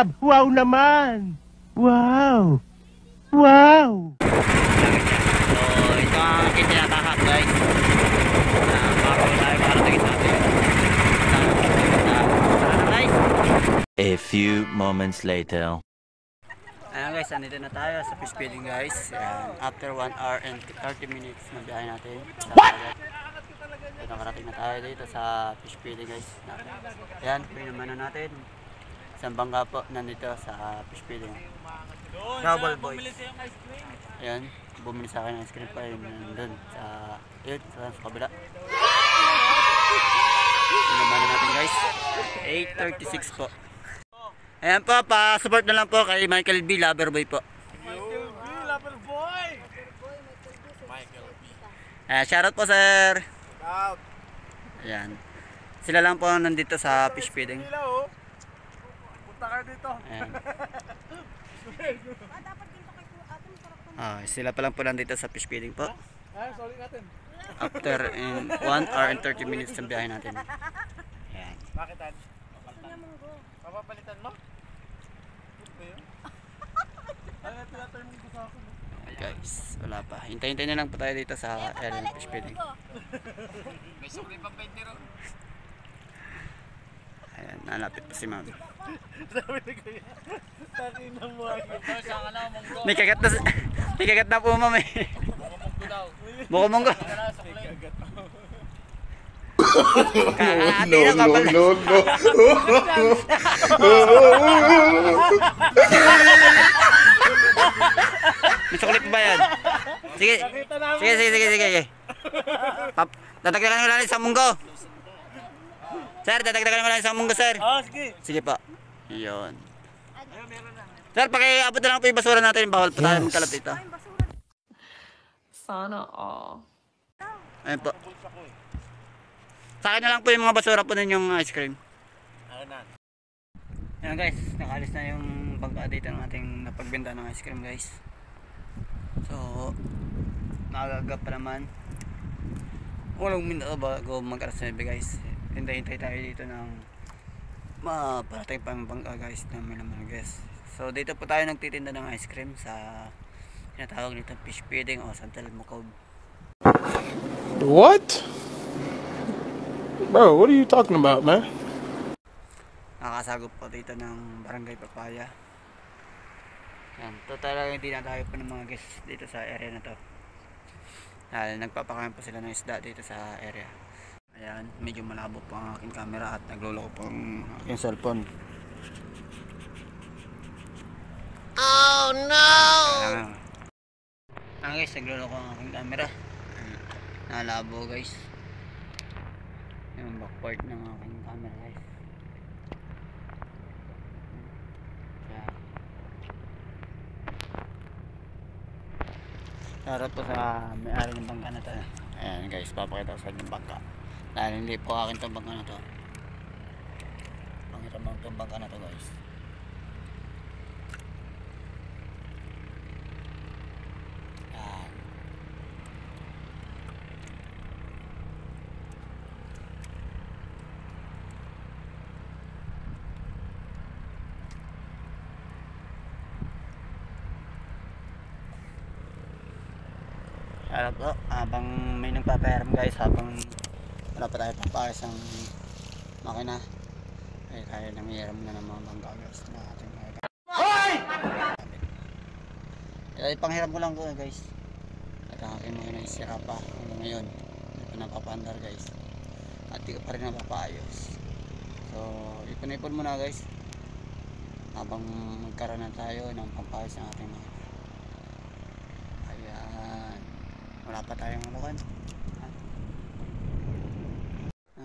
Wow naman! Wow! Wow! So, ito ang aking tinatahak guys. Bago tayo makarating sa atin. Guys. A few moments later. Ayan guys, andito na tayo sa fish feeding guys. After 1 hour and 30 minutes na biyahe natin. What? So, nakarating na tayo dito sa fish feeding guys. Ayan, pinamano natin. Isang bangga po nandito sa fish feeding. Trouble boys. Ayan, bumili sa akin ng ice cream pa yun doon sa kabila. Pinamano natin guys. 8:36 po. Ayan po, pa-support na lang po kay Michael B. Loverboy po. Michael B. Loverboy! Michael B. Shoutout po sir. Out! Ayan. Sila lang po nandito sa fish feeding. Punta ka dito. Ayan. Sila pa lang po nandito sa fish feeding po. Sorry natin. After 1 hour and 30 minutes ng biyahe natin. Ayan. Bakit tan? Papapalitan mo? Guys, wala pa. Hintayin na lang po tayo dito sa area ng fish feeding. May sukli pa 20 ron. Ayan, nalapit pa si ma'am. Sabi ni Kuya, takin na mo ay. May kagat na po ma'am eh. Munggo daw. Buko munggo. No. May suklit ba yan? Sige. Tatagdagan ko lang isang munggo. Sir, tatagdagan ko lang isang munggo, sir. Sige. Sige pa. Iyon. Sir, pakiabot na lang po yung basura natin. Bawal pa tayo magkalat dito. Sana all. Ayun po. Sa akin na lang po yung mga basura po ninyong ice cream. Ayan guys, nakalis na yung bangka dito ng ating napagbenta ng ice cream guys. So, nakagagap pa naman. Walang minuto bago mag-alas 9 guys. Hintay tayo dito ng parating pang bangka guys na may naman guys. So, dito po tayo nagtitinda ng ice cream sa tinatawag nito fish feeding o Santal Mucov. What? Bro, what are you talking about, man? Nakasagop po dito ng Barangay Papaya. Yan, to talaga hindi na tayo po ng mga guests dito sa area na to. Nagpapakain po sila ng isda dito sa area. Ayan, medyo malabo po ang aking camera at nagluloko po ang aking cellphone. Oh no! Guys, nagluloko ang aking camera. Nalabo guys. Yung backpart ng aking camera guys. Shoutout po sa may-ari ng bangka na to. Ayan guys, papakita ko sa inyo yung bangka. Dahil hindi po akin itong bangka na to. Pangiram lang itong bangka na to guys. Ayan. Shoutout po, habang may nagpapahiram guys, habang wala pa tayo papakas ng makina ay tayo nanghiram na ng mga bangka guys na ating hoy! Ay panghiram ko lang ko guys at ang aking makina is sira pa ngayon, hindi pa napapandar guys at di ko pa rin napapaayos. So ipon muna guys habang magkaroon na tayo ng pampayos ng ating makina. Ayan, wala pa tayong halukan.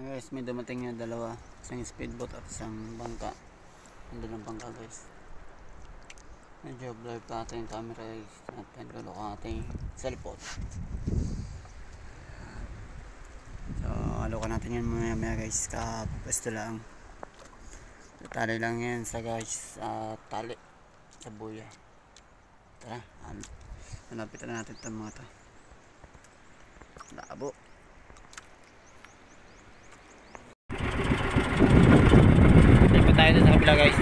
Guys, may dumating na dalawa, isang speedboat at isang bangka. Nandun ang bangka guys. Medyo blur pa ating camera guys at nagulok ang ating cellphone. So halukan natin yan maya guys, kapwesto lang. Tali lang yan sa guys, tali sa buya. Tara, hanapitan na natin itong mga to. Labo. Tayo sa kabila guys.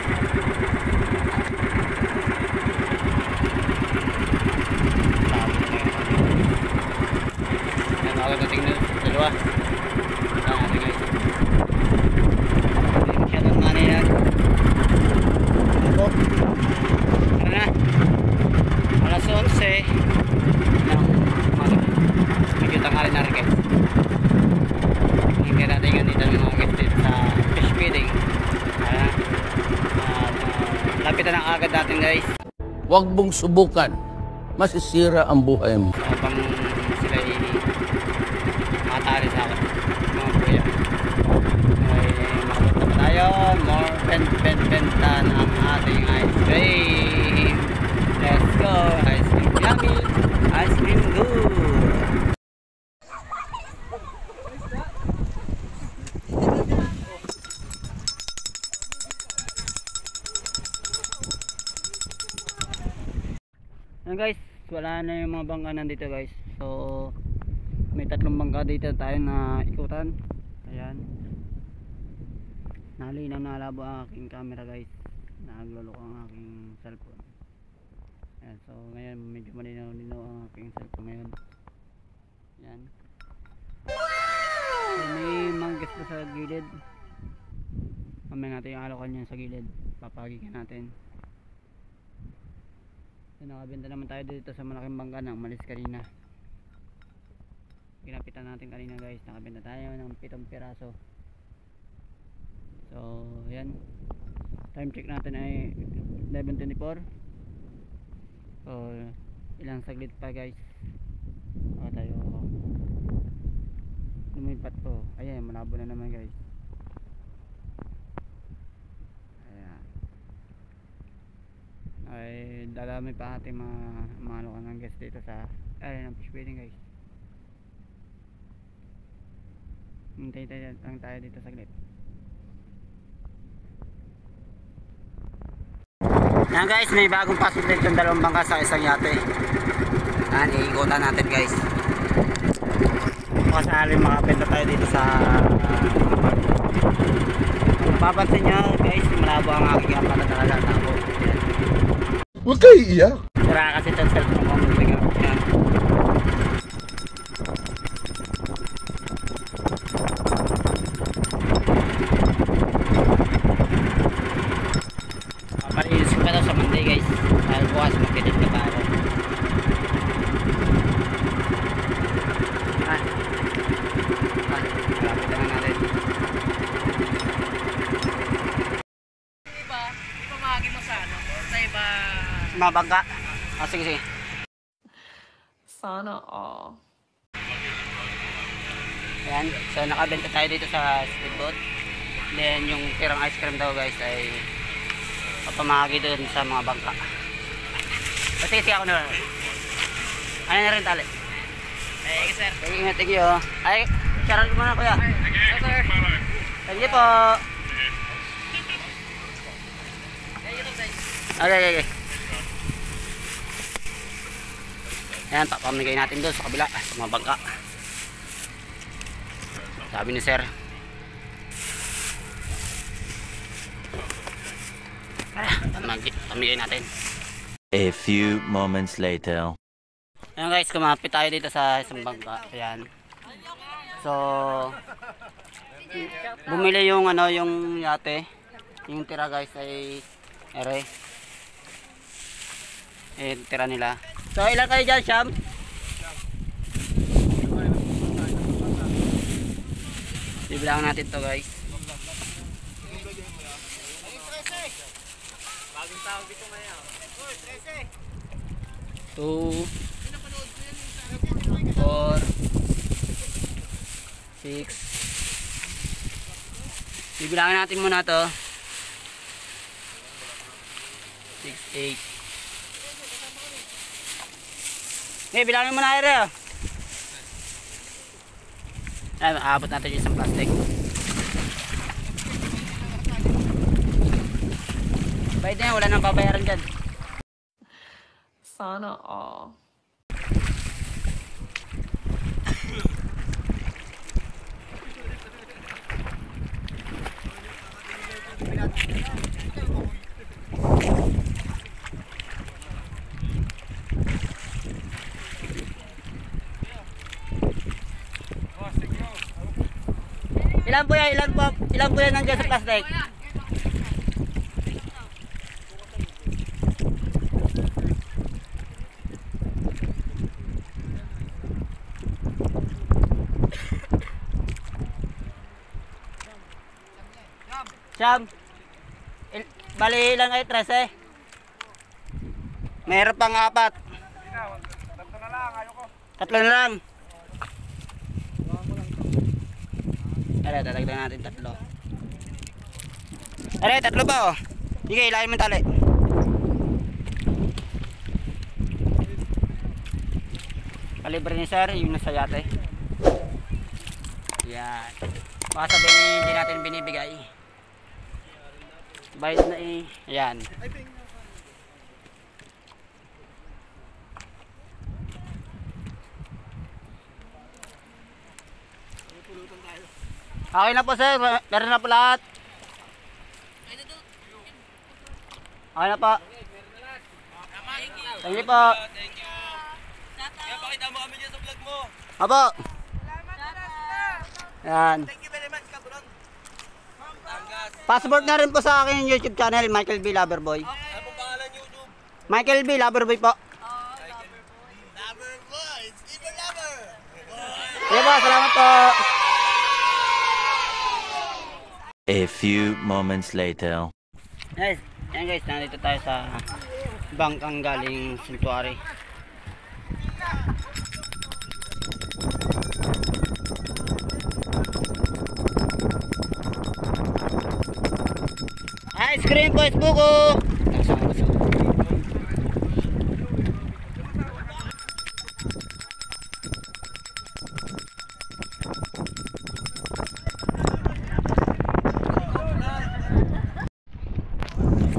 guys. Huwag mong subukan. Masisira ang buhay mo. Habang sila makatali sa akin. Mga kuya. Ay makapunta pa tayo. More benta ng ating ice cream. Let's go. Ice cream yummy. Ice cream good. Ayan guys, wala na yung mga bangka nandito guys. So may 3 bangka dito tayo na ikutan. Ayan. Nalinaw na labo ang aking camera guys. Nagloloko ang aking cellphone. Ayan, so ngayon medyo malinaw ang aking cellphone ngayon. Ayan. So may manggas pa sa gilid. Mamaya natin yung alokan yan sa gilid. Papagigan natin. So, nakabenta naman tayo dito sa malaking bangka na umalis kanina. Ginapitan natin kanina guys. Nakabenta tayo ng 7 piraso. So yan. Time check natin ay 11:24. So ilang saglit pa guys. Tayo lumipat po. Ayan, malabo na naman guys. Ay dadami pa ating mga lokan ng guest dito sa area ng fish feeding guys. Hintay lang tayo dito saglit. Yan guys, may bagong pasok dito ng 2 bangka sa isang yate. Yan, iikutan natin guys. Kung saan makapenta tayo dito sa mapapansin nyo guys, malabo ang aking apala talaga. Huwag kayo iiyak. Sira kasi itong cellphone ko. Yan. Palinisip pa daw sa Monday guys. Dahil bukas magkidit na tayo. Malapit na natin. Iba mahagi mo sa ano? Sa iba. Mga bangka. Sige. Sana all. Ayan. So nakabenta tayo dito sa speedboat. Then yung tirang ice cream daw guys ay papamahagi doon sa mga bangka. Sige ako na. Ano na rin tali? Ay, sir. Thank you. Ay, charan ko muna kuya. Sir. Thank you po. Okay. Ayan, papamigay natin doon sa kabila, sa mga bangka. Sabi ni sir. Pamigay natin. A few moments later. Ayan guys, kumapit tayo dito sa isang bangka. Ayan. So, bumili yung yung yate. Yung tira guys ay ere. Tira nila. So ilan kayo dyan, Sham? Bibilangan natin to guys. Bagong tawag dito ngayon. 2 4 6. Bibilangin natin muna to. 6, 8. Okay, bilangin mo na Ere. Ayan, aabot natin yung isang plastic. Bayad na yan, wala nang babayaran dyan. Sana all. Ilan po yan nandiyan sa plastic? Siyam. Bali ilan kayo? 13? Meron pang 4. Tatlo na lang. Tara, tatagdagan natin 3. Tara, 3 ba oh? Sige, ilahin mo yung tali. Kalibre ni sir, yung nasa yate. Yan. Baka sabihin hindi natin binibigay. Bayad na eh. Yan. Okay na po sir, meron na po lahat. Okay na po. Thank you po. Kaya pakita mo kami dyan sa vlog mo. Apo. Yan. Thank you very much, Kabulon. Passport na rin po sa akin yung YouTube channel, Michael B. Loverboy. Ano pong pangalan YouTube? Michael B. Loverboy po. Loverboy! Steven Lover! Sige po, salamat po. A few moments later. Guys, yan guys, nandito tayo sa bangkang galing Suntuary. Ice cream po, Buko!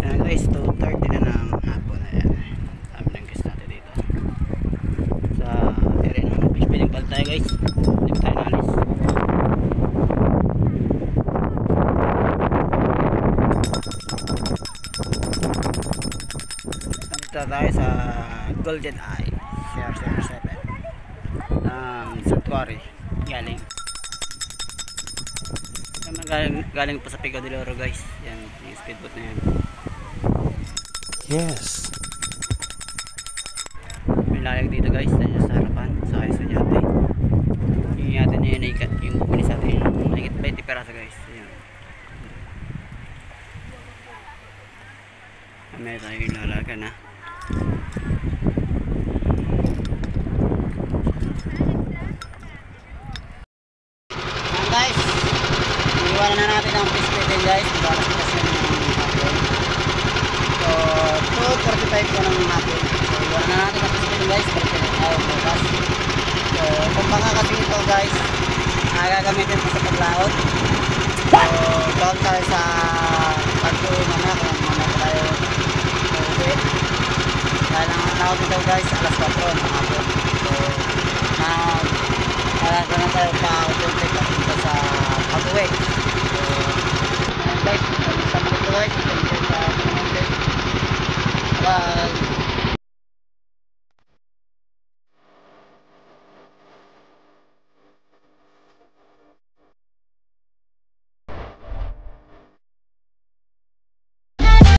Ayan guys, 2:30 na ng hapon. Ayan, sabi ng guys natin dito sa area ng fish feeding pala tayo guys. Hindi pa tayo naalis. Dito tayo sa Golden Eye CR07 ng Suntuary galing. Galing po sa Pico de Oro guys. Yan, yung speedboat na yan. Yes. May layag dito guys, nandiyan sa harapan, sa kayo sa yate. Yung yate na yun, yung bumili sa atin, mahigit 20 peraso guys. Ayan. May tayo yung lalaga na. Ayan guys, iwanan na natin ang fish feeding guys. Balas kasi yung hapon. So, 2:45 po ng hapon. So, iwanan na natin ang fish feeding guys. Balik na tayo bukas. So, kung baka kasi ito guys, gagamitin po sa paglaot. So, doon tayo sa pagtuunan na kung mamaya tayo uuwi. Dahil ang naot ito guys, alas 4 ng hapon. So, talaga na tayo pa-upuntik dito sa pag-uwi. So, guys, sa mga ito guys, thank you sa mga guys. Bye!